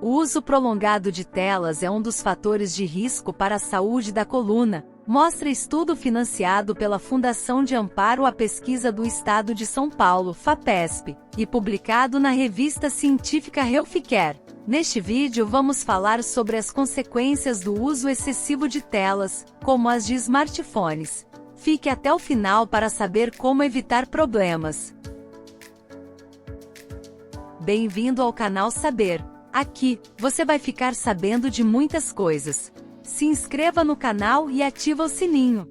O uso prolongado de telas é um dos fatores de risco para a saúde da coluna, mostra estudo financiado pela Fundação de Amparo à Pesquisa do Estado de São Paulo, FAPESP, e publicado na revista científica Healthcare. Neste vídeo vamos falar sobre as consequências do uso excessivo de telas, como as de smartphones. Fique até o final para saber como evitar problemas. Bem-vindo ao canal Saber. Aqui, você vai ficar sabendo de muitas coisas. Se inscreva no canal e ativa o sininho.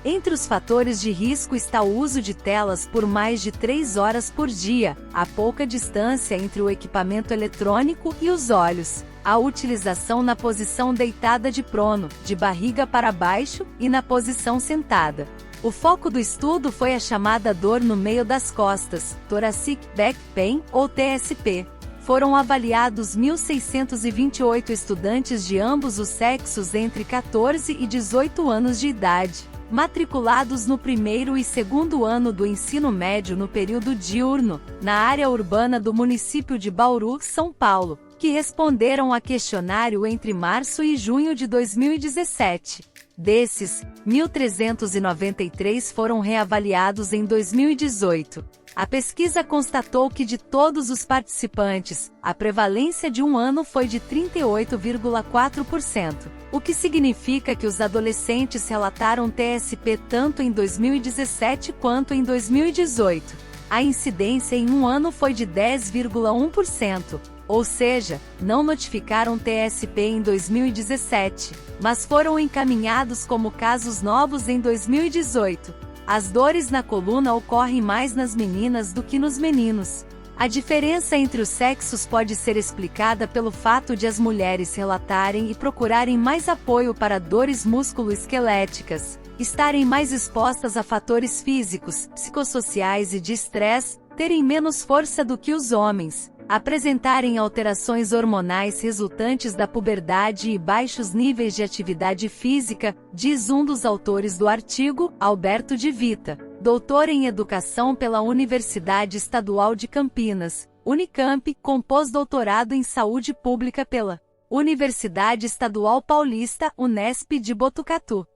Entre os fatores de risco está o uso de telas por mais de 3 horas por dia, a pouca distância entre o equipamento eletrônico e os olhos, a utilização na posição deitada de prono, de barriga para baixo, e na posição sentada. O foco do estudo foi a chamada dor no meio das costas, Thoracic Back Pain, ou TSP. Foram avaliados 1.628 estudantes de ambos os sexos entre 14 e 18 anos de idade, matriculados no primeiro e segundo ano do ensino médio no período diurno, na área urbana do município de Bauru, São Paulo, que responderam a questionário entre março e junho de 2017. Desses, 1.393 foram reavaliados em 2018. A pesquisa constatou que de todos os participantes, a prevalência de um ano foi de 38,4%, o que significa que os adolescentes relataram TSP tanto em 2017 quanto em 2018. A incidência em um ano foi de 10,1%. Ou seja, não notificaram TSP em 2017, mas foram encaminhados como casos novos em 2018. As dores na coluna ocorrem mais nas meninas do que nos meninos. A diferença entre os sexos pode ser explicada pelo fato de as mulheres relatarem e procurarem mais apoio para dores músculo-esqueléticas, estarem mais expostas a fatores físicos, psicossociais e de estresse, terem menos força do que os homens, apresentarem alterações hormonais resultantes da puberdade e baixos níveis de atividade física, diz um dos autores do artigo, Alberto de Vita, doutor em Educação pela Universidade Estadual de Campinas, Unicamp, com pós-doutorado em Saúde Pública pela Universidade Estadual Paulista, Unesp de Botucatu.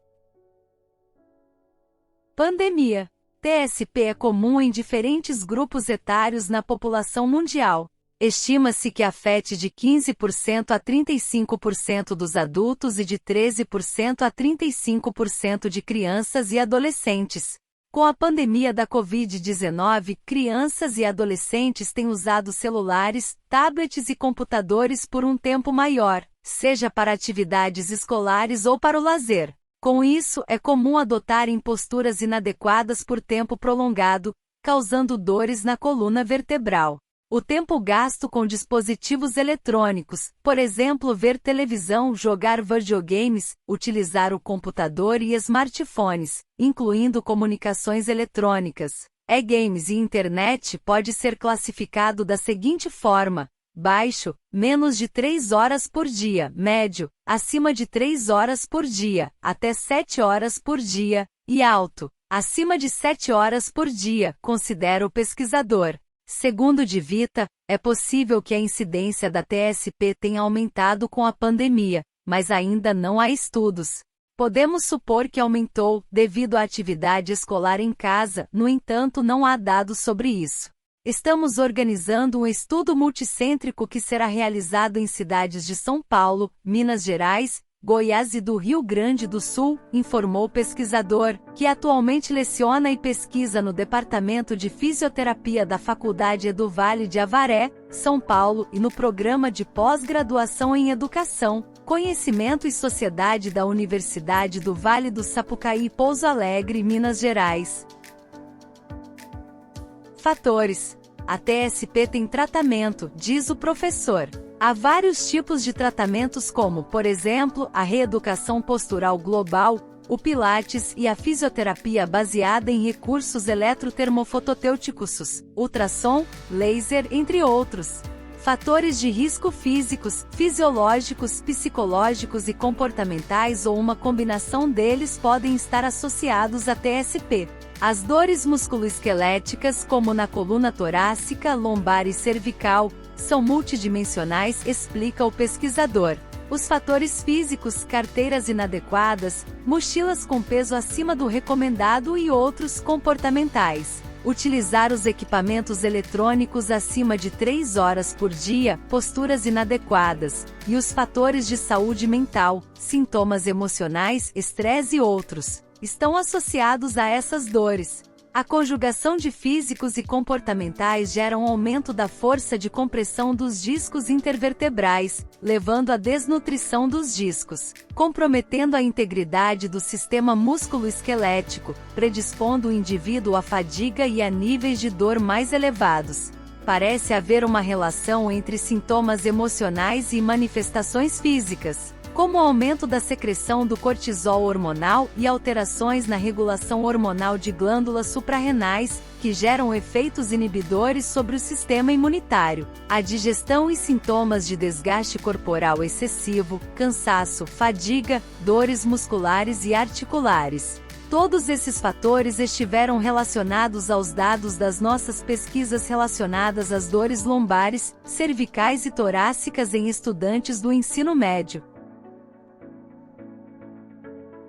Pandemia. TSP é comum em diferentes grupos etários na população mundial. Estima-se que afete de 15% a 35% dos adultos e de 13% a 35% de crianças e adolescentes. Com a pandemia da Covid-19, crianças e adolescentes têm usado celulares, tablets e computadores por um tempo maior, seja para atividades escolares ou para o lazer. Com isso, é comum adotarem posturas inadequadas por tempo prolongado, causando dores na coluna vertebral. O tempo gasto com dispositivos eletrônicos, por exemplo, ver televisão, jogar videogames, utilizar o computador e smartphones, incluindo comunicações eletrônicas, e-games e internet, pode ser classificado da seguinte forma: baixo, menos de 3 horas por dia; médio, acima de 3 horas por dia, até 7 horas por dia; e alto, acima de 7 horas por dia, considera o pesquisador. Segundo de Vita, é possível que a incidência da TSP tenha aumentado com a pandemia, mas ainda não há estudos. Podemos supor que aumentou, devido à atividade escolar em casa, no entanto não há dados sobre isso. Estamos organizando um estudo multicêntrico que será realizado em cidades de São Paulo, Minas Gerais, Goiás e do Rio Grande do Sul, informou o pesquisador, que atualmente leciona e pesquisa no Departamento de Fisioterapia da Faculdade Edu Vale de Avaré, São Paulo, e no Programa de Pós-Graduação em Educação, Conhecimento e Sociedade da Universidade do Vale do Sapucaí, Pouso Alegre, Minas Gerais. Fatores. A TSP tem tratamento, diz o professor. Há vários tipos de tratamentos como, por exemplo, a reeducação postural global, o pilates e a fisioterapia baseada em recursos eletrotermofototêuticos, ultrassom, laser, entre outros. Fatores de risco físicos, fisiológicos, psicológicos e comportamentais ou uma combinação deles podem estar associados à TSP. As dores musculoesqueléticas, como na coluna torácica, lombar e cervical, são multidimensionais, explica o pesquisador. Os fatores físicos, carteiras inadequadas, mochilas com peso acima do recomendado e outros comportamentais. Utilizar os equipamentos eletrônicos acima de 3 horas por dia, posturas inadequadas, e os fatores de saúde mental, sintomas emocionais, estresse e outros, estão associados a essas dores. A conjugação de físicos e comportamentais gera um aumento da força de compressão dos discos intervertebrais, levando à desnutrição dos discos, comprometendo a integridade do sistema músculo-esquelético, predispondo o indivíduo à fadiga e a níveis de dor mais elevados. Parece haver uma relação entre sintomas emocionais e manifestações físicas, como o aumento da secreção do cortisol hormonal e alterações na regulação hormonal de glândulas suprarrenais, que geram efeitos inibidores sobre o sistema imunitário, a digestão e sintomas de desgaste corporal excessivo, cansaço, fadiga, dores musculares e articulares. Todos esses fatores estiveram relacionados aos dados das nossas pesquisas relacionadas às dores lombares, cervicais e torácicas em estudantes do ensino médio.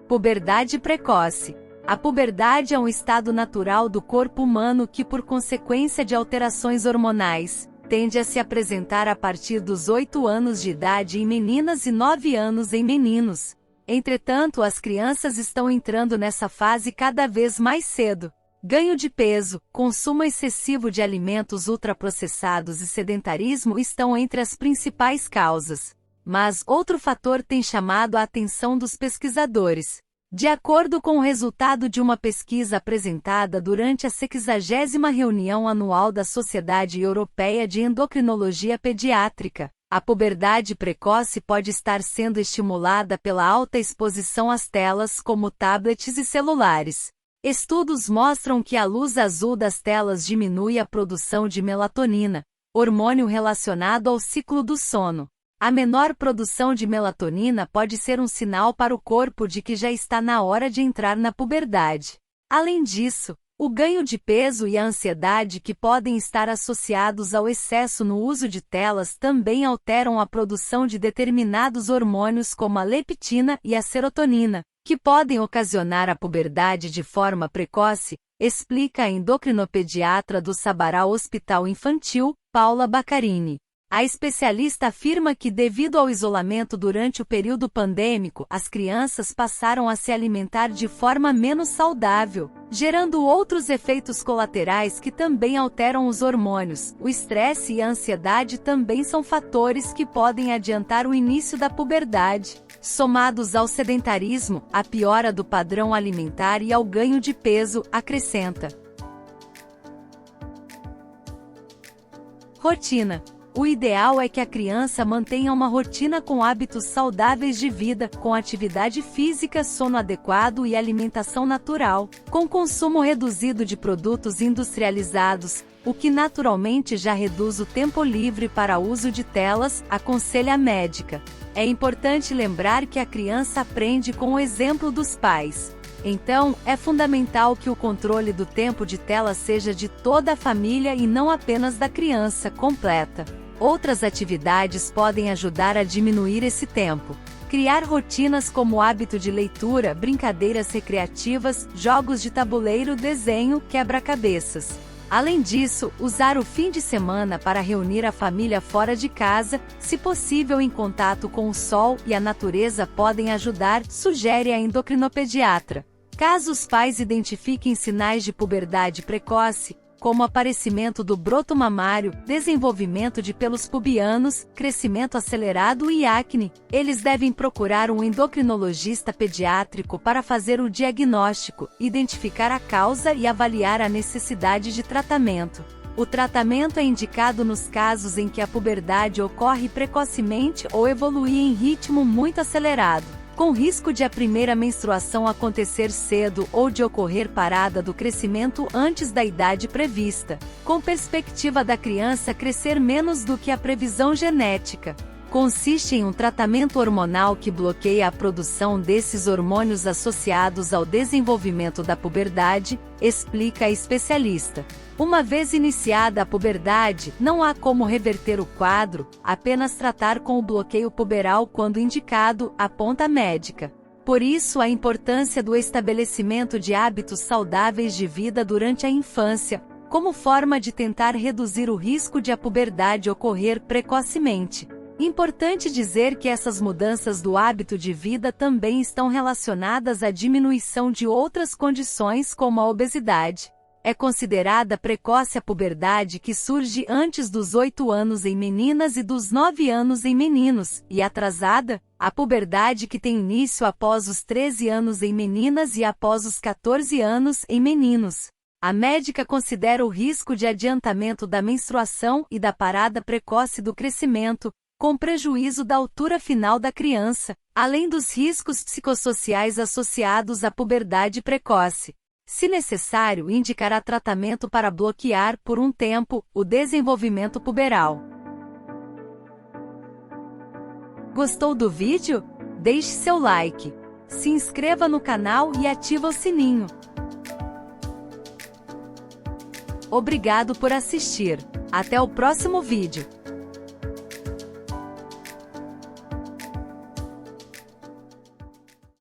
Puberdade precoce. A puberdade é um estado natural do corpo humano que, por consequência de alterações hormonais, tende a se apresentar a partir dos 8 anos de idade em meninas e 9 anos em meninos. Entretanto, as crianças estão entrando nessa fase cada vez mais cedo. Ganho de peso, consumo excessivo de alimentos ultraprocessados e sedentarismo estão entre as principais causas. Mas outro fator tem chamado a atenção dos pesquisadores. De acordo com o resultado de uma pesquisa apresentada durante a 60ª reunião anual da Sociedade Europeia de Endocrinologia Pediátrica, a puberdade precoce pode estar sendo estimulada pela alta exposição às telas como tablets e celulares. Estudos mostram que a luz azul das telas diminui a produção de melatonina, hormônio relacionado ao ciclo do sono. A menor produção de melatonina pode ser um sinal para o corpo de que já está na hora de entrar na puberdade. Além disso, o ganho de peso e a ansiedade que podem estar associados ao excesso no uso de telas também alteram a produção de determinados hormônios como a leptina e a serotonina, que podem ocasionar a puberdade de forma precoce, explica a endocrinopediatra do Sabará Hospital Infantil, Paula Baccarini. A especialista afirma que, devido ao isolamento durante o período pandêmico, as crianças passaram a se alimentar de forma menos saudável, gerando outros efeitos colaterais que também alteram os hormônios. O estresse e a ansiedade também são fatores que podem adiantar o início da puberdade. Somados ao sedentarismo, à piora do padrão alimentar e ao ganho de peso, acrescenta. Rotina. O ideal é que a criança mantenha uma rotina com hábitos saudáveis de vida, com atividade física, sono adequado e alimentação natural, com consumo reduzido de produtos industrializados, o que naturalmente já reduz o tempo livre para uso de telas, aconselha a médica. É importante lembrar que a criança aprende com o exemplo dos pais. Então, é fundamental que o controle do tempo de tela seja de toda a família e não apenas da criança, completa. Outras atividades podem ajudar a diminuir esse tempo. Criar rotinas como o hábito de leitura, brincadeiras recreativas, jogos de tabuleiro, desenho, quebra-cabeças. Além disso, usar o fim de semana para reunir a família fora de casa, se possível em contato com o sol e a natureza podem ajudar, sugere a endocrinopediatra. Caso os pais identifiquem sinais de puberdade precoce, como aparecimento do broto mamário, desenvolvimento de pelos pubianos, crescimento acelerado e acne, eles devem procurar um endocrinologista pediátrico para fazer o diagnóstico, identificar a causa e avaliar a necessidade de tratamento. O tratamento é indicado nos casos em que a puberdade ocorre precocemente ou evolui em ritmo muito acelerado, com risco de a primeira menstruação acontecer cedo ou de ocorrer parada do crescimento antes da idade prevista, com perspectiva da criança crescer menos do que a previsão genética. Consiste em um tratamento hormonal que bloqueia a produção desses hormônios associados ao desenvolvimento da puberdade, explica a especialista. Uma vez iniciada a puberdade, não há como reverter o quadro, apenas tratar com o bloqueio puberal quando indicado, aponta a médica. Por isso a importância do estabelecimento de hábitos saudáveis de vida durante a infância, como forma de tentar reduzir o risco de a puberdade ocorrer precocemente. Importante dizer que essas mudanças do hábito de vida também estão relacionadas à diminuição de outras condições como a obesidade. É considerada precoce a puberdade que surge antes dos 8 anos em meninas e dos 9 anos em meninos, e atrasada, a puberdade que tem início após os 13 anos em meninas e após os 14 anos em meninos. A médica considera o risco de adiantamento da menstruação e da parada precoce do crescimento, com prejuízo da altura final da criança, além dos riscos psicossociais associados à puberdade precoce. Se necessário, indicará tratamento para bloquear, por um tempo, o desenvolvimento puberal. Gostou do vídeo? Deixe seu like, se inscreva no canal e ative o sininho. Obrigado por assistir. Até o próximo vídeo.